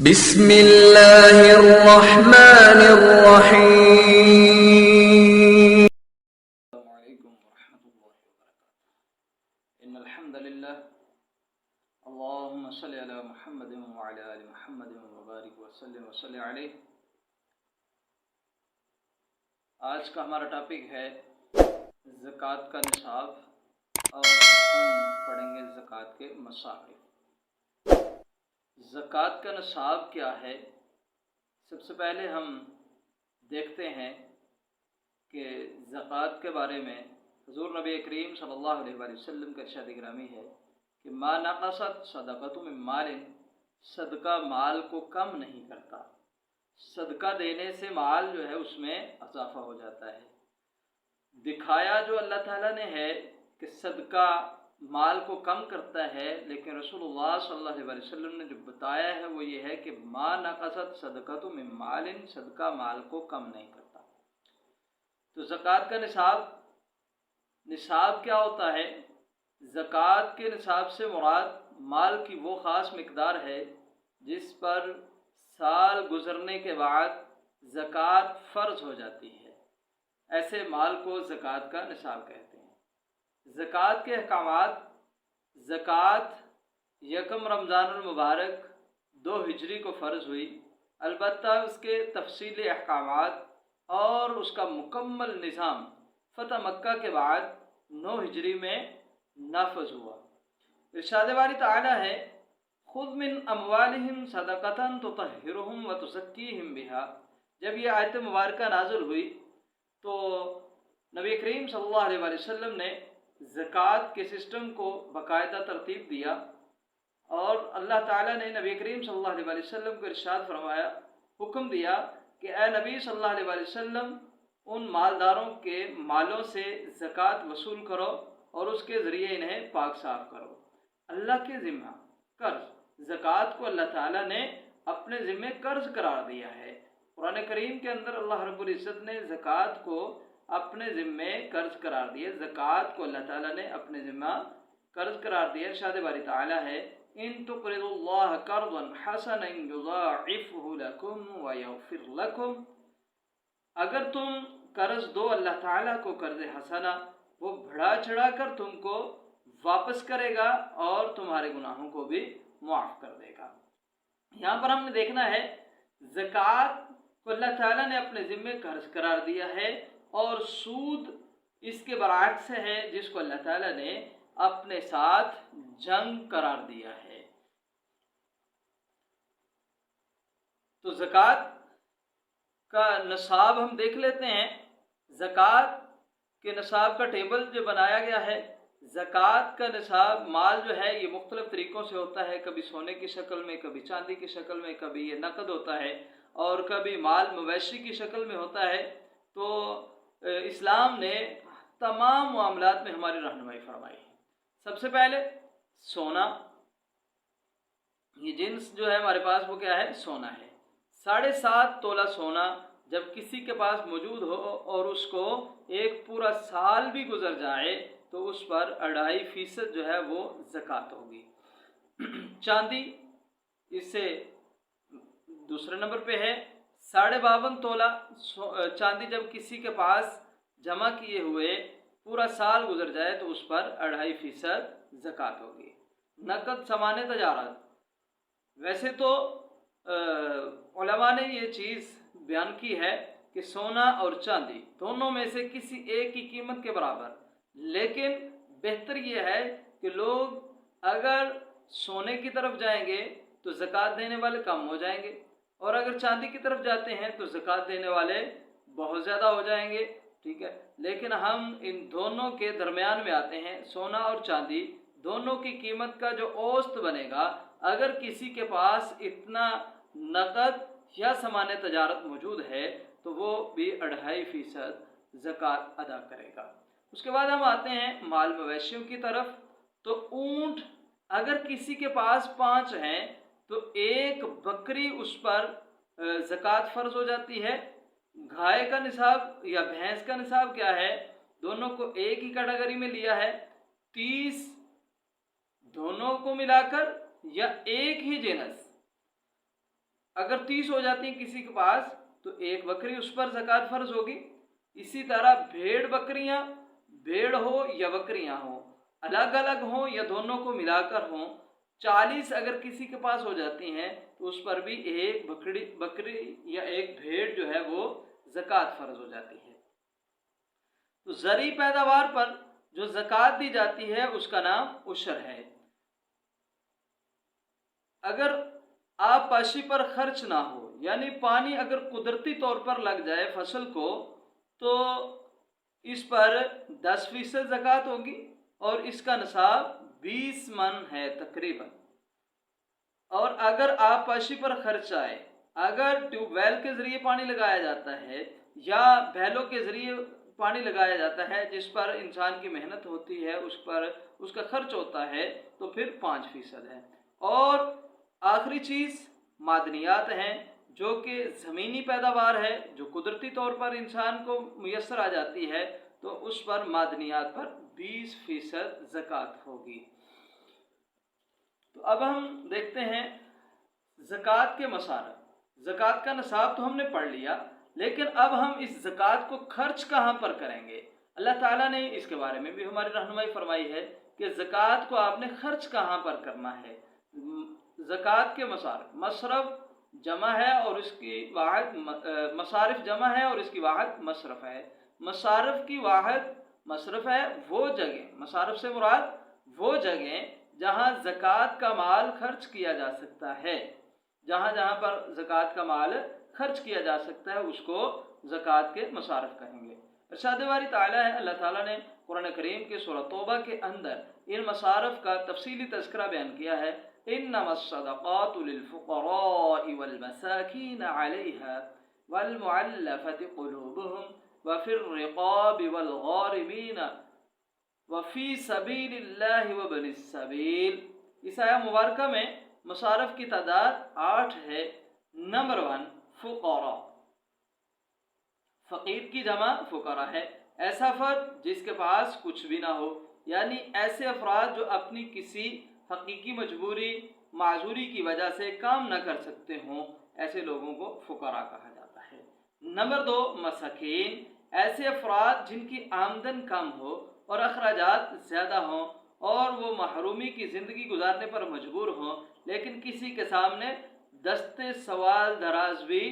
بسم اللہ الرحمن الرحیم۔ السلام علیکم ورحمۃ اللہ وبرکاتہ۔ ان الحمد للہ اللهم صل علی محمد وعلی آل محمد وبارک وسلم وصلی علیہ۔ آج کا ہمارا ٹاپک ہے زکوٰۃ کا نصاب، اور ہم پڑھیں گے زکوٰۃ کے مصارف۔ زکوٰۃ کا نصاب کیا ہے؟ سب سے پہلے ہم دیکھتے ہیں کہ زکوٰۃ کے بارے میں حضور نبی کریم صلی اللہ علیہ وآلہ وسلم کا ارشاد گرامی ہے کہ ما نقصت صدقۃ من مال، صدقہ مال کو کم نہیں کرتا، صدقہ دینے سے مال جو ہے اس میں اضافہ ہو جاتا ہے۔ دکھایا جو اللہ تعالیٰ نے ہے کہ صدقہ مال کو کم کرتا ہے، لیکن رسول اللہ صلی اللہ علیہ وسلم نے جو بتایا ہے وہ یہ ہے کہ ما نقصت صدقۃ من مال، صدقہ مال کو کم نہیں کرتا۔ تو زکوٰۃ کا نصاب کیا ہوتا ہے؟ زکوٰۃ کے نصاب سے مراد مال کی وہ خاص مقدار ہے جس پر سال گزرنے کے بعد زکوٰۃ فرض ہو جاتی ہے، ایسے مال کو زکوٰۃ کا نصاب کہتے ہیں۔ زکوٰۃ کے احکامات: زکوٰۃ یکم رمضان المبارک 2 ہجری کو فرض ہوئی، البتہ اس کے تفصیلی احکامات اور اس کا مکمل نظام فتح مکہ کے بعد 9 ہجری میں نافذ ہوا۔ ارشاد باری تعالیٰ ہے خذ من اموالہم صدقۃ تطہرہم وتزکیہم بہا۔ جب یہ آیت مبارکہ نازل ہوئی تو نبی کریم صلی اللہ علیہ وآلہ وسلم نے زکوٰۃ کے سسٹم کو باقاعدہ ترتیب دیا، اور اللہ تعالیٰ نے نبی کریم صلی اللہ علیہ وآلہ وسلم کو ارشاد فرمایا، حکم دیا کہ اے نبی صلی اللہ علیہ وآلہ وسلم، ان مالداروں کے مالوں سے زکوٰۃ وصول کرو اور اس کے ذریعے انہیں پاک صاف کرو۔ اللہ کے ذمہ قرض، زکوٰۃ کو اللہ تعالیٰ نے اپنے ذمہ قرض قرار دیا ہے۔ قرآن کریم کے اندر اللہ رب العزت نے زکوٰۃ کو اپنے ذمہ قرض قرار دیا، زکوٰۃ کو اللہ تعالیٰ نے اپنے ذمہ قرض قرار دیا۔ ارشاد باری تعالیٰ ہے ان تقرضوا اللہ قرضا حسنا یضاعفہ لکم ویغفر لکم۔ اگر تم قرض دو اللہ تعالیٰ کو قرض حسنا، وہ بڑھا چڑھا کر تم کو واپس کرے گا اور تمہارے گناہوں کو بھی معاف کر دے گا۔ یہاں پر ہم نے دیکھنا ہے زکوٰۃ کو اللہ تعالیٰ نے اپنے ذمہ قرض قرار دیا ہے، اور سود اس کے برعکس ہے جس کو اللہ تعالیٰ نے اپنے ساتھ جنگ قرار دیا ہے۔ تو زکوٰۃ کا نصاب ہم دیکھ لیتے ہیں۔ زکوٰۃ کے نصاب کا ٹیبل جو بنایا گیا ہے، زکوٰۃ کا نصاب مال جو ہے یہ مختلف طریقوں سے ہوتا ہے، کبھی سونے کی شکل میں، کبھی چاندی کی شکل میں، کبھی یہ نقد ہوتا ہے، اور کبھی مال مویشی کی شکل میں ہوتا ہے۔ تو اسلام نے تمام معاملات میں ہماری رہنمائی فرمائی ہے۔ سب سے پہلے سونا، یہ جنس جو ہے ہمارے پاس وہ کیا ہے؟ سونا ہے۔ 7.5 تولہ سونا جب کسی کے پاس موجود ہو اور اس کو ایک پورا سال بھی گزر جائے تو اس پر 2.5% جو ہے وہ زکوٰۃ ہوگی۔ چاندی اس سے دوسرے نمبر پہ ہے۔ 52.5 تولہ چاندی جب کسی کے پاس جمع کیے ہوئے پورا سال گزر جائے تو اس پر 2.5% زکوٰۃ ہوگی۔ نقد سامان تجارت، ویسے تو علماء نے یہ چیز بیان کی ہے کہ سونا اور چاندی دونوں میں سے کسی ایک کی قیمت کے برابر، لیکن بہتر یہ ہے کہ لوگ اگر سونے کی طرف جائیں گے تو زکوٰۃ دینے والے کم ہو جائیں گے، اور اگر چاندی کی طرف جاتے ہیں تو زکوٰۃ دینے والے بہت زیادہ ہو جائیں گے، ٹھیک ہے۔ لیکن ہم ان دونوں کے درمیان میں آتے ہیں، سونا اور چاندی دونوں کی قیمت کا جو اوسط بنے گا، اگر کسی کے پاس اتنا نقد یا سامان تجارت موجود ہے تو وہ بھی 2.5% زکوٰۃ ادا کرے گا۔ اس کے بعد ہم آتے ہیں مال مویشیوں کی طرف۔ تو اونٹ اگر کسی کے پاس 5 ہیں تو 1 بکری اس پر زکوٰۃ فرض ہو جاتی ہے۔ گائے کا نصاب یا بھینس کا نصاب کیا ہے؟ دونوں کو ایک ہی کیٹیگری میں لیا ہے، 30 دونوں کو ملا کر یا ایک ہی جنس اگر 30 ہو جاتی ہیں کسی کے پاس تو ایک بکری اس پر زکوٰۃ فرض ہوگی۔ اسی طرح بھیڑ ہو یا بکریاں ہوں، الگ الگ ہوں یا دونوں کو ملا کر ہوں، 40 اگر کسی کے پاس ہو جاتی ہیں تو اس پر بھی ایک بکری یا ایک بھیڑ جو ہے وہ زکوٰۃ فرض ہو جاتی ہے۔ تو زرعی پیداوار پر جو زکوٰۃ دی جاتی ہے اس کا نام عشر ہے۔ اگر آب پاشی پر خرچ نہ ہو، یعنی پانی اگر قدرتی طور پر لگ جائے فصل کو، تو اس پر 10% زکوٰۃ ہوگی اور اس کا نصاب 20 من ہے تقریباً۔ اور اگر آب پاشی پر خرچ آئے، اگر ٹیوب ویل کے ذریعے پانی لگایا جاتا ہے یا بیلوں کے ذریعے پانی لگایا جاتا ہے جس پر انسان کی محنت ہوتی ہے، اس کا خرچ ہوتا ہے، تو پھر 5% ہے۔ اور آخری چیز معدنیات ہیں، جو کہ زمینی پیداوار ہے جو قدرتی طور پر انسان کو میسر آ جاتی ہے، تو اس پر معدنیات پر 20% زکوٰۃ ہوگی۔ تو اب ہم دیکھتے ہیں زکوٰۃ کے مصارف۔ زکوٰۃ کا نصاب تو ہم نے پڑھ لیا، لیکن اب ہم اس زکوٰۃ کو خرچ کہاں پر کریں گے؟ اللہ تعالیٰ نے اس کے بارے میں بھی ہماری رہنمائی فرمائی ہے کہ زکوٰۃ کو آپ نے خرچ کہاں پر کرنا ہے۔ زکوٰۃ کے مصارف، مصرف جمع ہے اور اس کی واحد مصارف جمع ہے اور اس کی واحد مصرف ہے۔ مصارف کی واحد مصرف ہے وہ جگہ، مصارف سے مراد وہ جگہ جہاں زکوٰۃ کا مال خرچ کیا جا سکتا ہے۔ جہاں پر زکوٰۃ کا مال خرچ کیا جا سکتا ہے اس کو زکوٰۃ کے مصارف کہیں گے۔ ارشاد باری تعالیٰ ہے، اللہ تعالیٰ نے قرآن کریم کے سورہ توبہ کے اندر ان مصارف کا تفصیلی تذکرہ بیان کیا ہے۔ انما الصدقات للفقراء والمساکین علیہا والمعلفة قلوبهم وفی الرقاب والغارمین وفی سبیل اللہ وابن السبیل۔ اس آیہ مبارکہ میں مصارف کی تعداد 8 ہے۔ نمبر 1 فقراء، فقیر کی جمع فقراء ہے۔ ایسا فرد جس کے پاس کچھ بھی نہ ہو، یعنی ایسے افراد جو اپنی کسی حقیقی مجبوری معذوری کی وجہ سے کام نہ کر سکتے ہوں، ایسے لوگوں کو فقراء کہا جاتا ہے۔ نمبر 2 مساکین، ایسے افراد جن کی آمدن کم ہو اور اخراجات زیادہ ہوں اور وہ محرومی کی زندگی گزارنے پر مجبور ہوں، لیکن کسی کے سامنے دستے سوال دراز بھی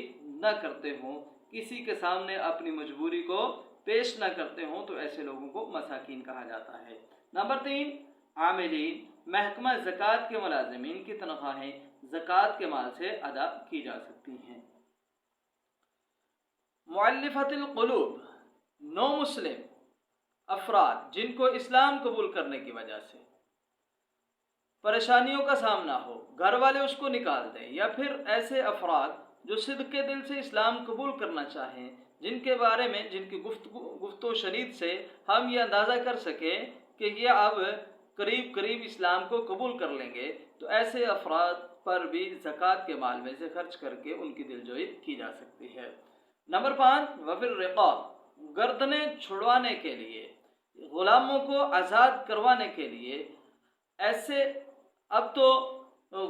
نہ کرتے ہوں، کسی کے سامنے اپنی مجبوری کو پیش نہ کرتے ہوں، تو ایسے لوگوں کو مساکین کہا جاتا ہے۔ نمبر 3 عاملین، محکمہ زکوٰۃ کے ملازمین کی تنخواہیں زکوٰۃ کے مال سے ادا کی جا سکتی ہیں۔ مؤلفۃ القلوب، نو مسلم افراد جن کو اسلام قبول کرنے کی وجہ سے پریشانیوں کا سامنا ہو، گھر والے اس کو نکال دیں، یا پھر ایسے افراد جو صدق کے دل سے اسلام قبول کرنا چاہیں، جن کے بارے میں جن کی گفتگو شنید سے ہم یہ اندازہ کر سکیں کہ یہ اب قریب اسلام کو قبول کر لیں گے، تو ایسے افراد پر بھی زکوٰۃ کے مال میں سے خرچ کر کے ان کی دلجوئی کی جا سکتی ہے۔ نمبر 5 وفی الرقاب، گردنیں چھڑوانے کے لیے، غلاموں کو آزاد کروانے کے لیے۔ ایسے اب تو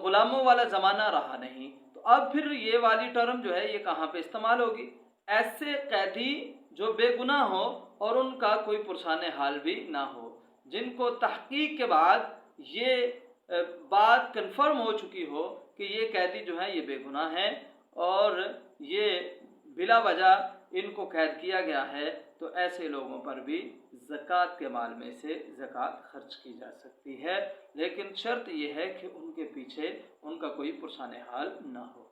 غلاموں والا زمانہ رہا نہیں، تو اب پھر یہ والی ٹرم جو ہے یہ کہاں پہ استعمال ہوگی؟ ایسے قیدی جو بے گناہ ہو اور ان کا کوئی پرسان حال بھی نہ ہو، جن کو تحقیق کے بعد یہ بات کنفرم ہو چکی ہو کہ یہ قیدی جو ہیں یہ بے گناہ ہیں اور یہ بلا وجہ ان کو قید کیا گیا ہے، تو ایسے لوگوں پر بھی زکوٰۃ کے مال میں سے زکوٰۃ خرچ کی جا سکتی ہے، لیکن شرط یہ ہے کہ ان کے پیچھے ان کا کوئی پرسان حال نہ ہو۔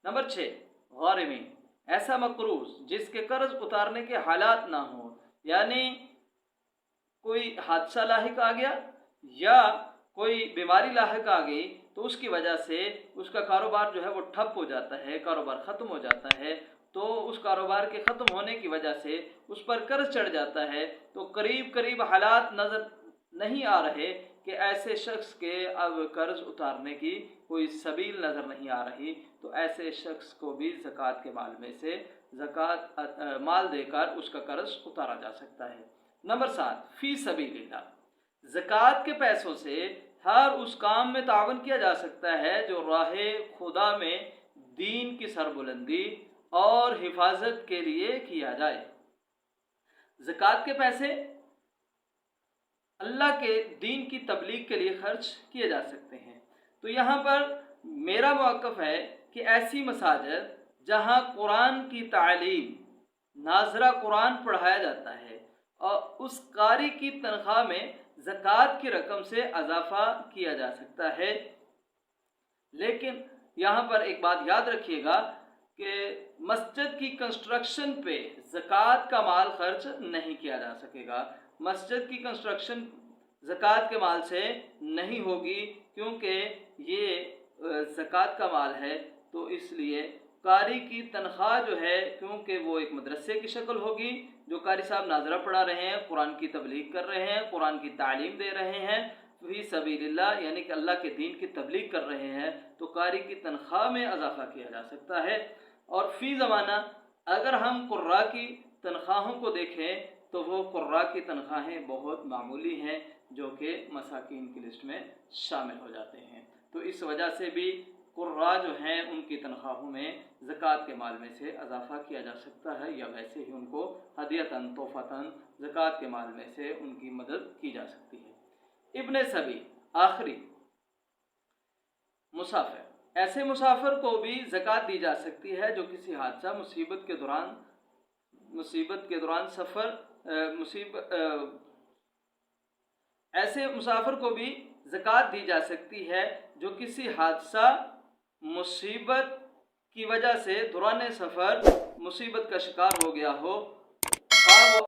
نمبر 6 غارمین، ایسا مقروض جس کے قرض اتارنے کے حالات نہ ہوں، یعنی کوئی حادثہ لاحق آ گیا یا کوئی بیماری لاحق آ گئی تو اس کی وجہ سے اس کا کاروبار جو ہے وہ ٹھپ ہو جاتا ہے، کاروبار ختم ہو جاتا ہے، تو اس کاروبار کے ختم ہونے کی وجہ سے اس پر قرض چڑھ جاتا ہے، تو قریب حالات نظر نہیں آ رہے کہ ایسے شخص کے اب قرض اتارنے کی کوئی سبیل نظر نہیں آ رہی، تو ایسے شخص کو بھی زکوٰۃ کے مال میں سے زکوٰۃ مال دے کر اس کا قرض اتارا جا سکتا ہے۔ نمبر 7 فی سبیل اللہ، زکوٰۃ کے پیسوں سے ہر اس کام میں تعاون کیا جا سکتا ہے جو راہ خدا میں دین کی سربلندی اور حفاظت کے لیے کیا جائے۔ زکوٰۃ کے پیسے اللہ کے دین کی تبلیغ کے لیے خرچ کیے جا سکتے ہیں۔ تو یہاں پر میرا موقف ہے کہ ایسی مساجد جہاں قرآن کی تعلیم، ناظرہ قرآن پڑھایا جاتا ہے اور اس قاری کی تنخواہ میں زکوٰۃ کی رقم سے اضافہ کیا جا سکتا ہے۔ لیکن یہاں پر ایک بات یاد رکھیے گا کہ مسجد کی کنسٹرکشن پہ زکوٰۃ کا مال خرچ نہیں کیا جا سکے گا۔ مسجد کی کنسٹرکشن زکوٰۃ کے مال سے نہیں ہوگی، کیونکہ یہ زکوٰۃ کا مال ہے۔ تو اس لیے قاری کی تنخواہ جو ہے، کیونکہ وہ ایک مدرسے کی شکل ہوگی، جو قاری صاحب ناظرہ پڑھا رہے ہیں، قرآن کی تبلیغ کر رہے ہیں، قرآن کی تعلیم دے رہے ہیں فی سبیل اللہ، یعنی کہ اللہ کے دین کی تبلیغ کر رہے ہیں، تو قاری کی تنخواہ میں اضافہ کیا جا سکتا ہے۔ اور فی زمانہ اگر ہم قراء کی تنخواہوں کو دیکھیں تو وہ قراء کی تنخواہیں بہت معمولی ہیں، جو کہ مساکین کی لسٹ میں شامل ہو جاتے ہیں۔ تو اس وجہ سے بھی قراء جو ہیں ان کی تنخواہوں میں زکوٰۃ کے مال میں سے اضافہ کیا جا سکتا ہے، یا ویسے ہی ان کو ہدیۃً تحفۃً زکوٰۃ کے مال میں سے ان کی مدد کی جا سکتی ہے۔ ابن سبیل، آخری مسافر، ایسے مسافر کو بھی زکوٰۃ دی جا سکتی ہے جو کسی حادثہ، مصیبت کے دوران سفر، ایسے مسافر کو بھی زکوٰۃ دی جا سکتی ہے جو کسی حادثہ، مصیبت کی وجہ سے دوران سفر مصیبت کا شکار ہو گیا ہو،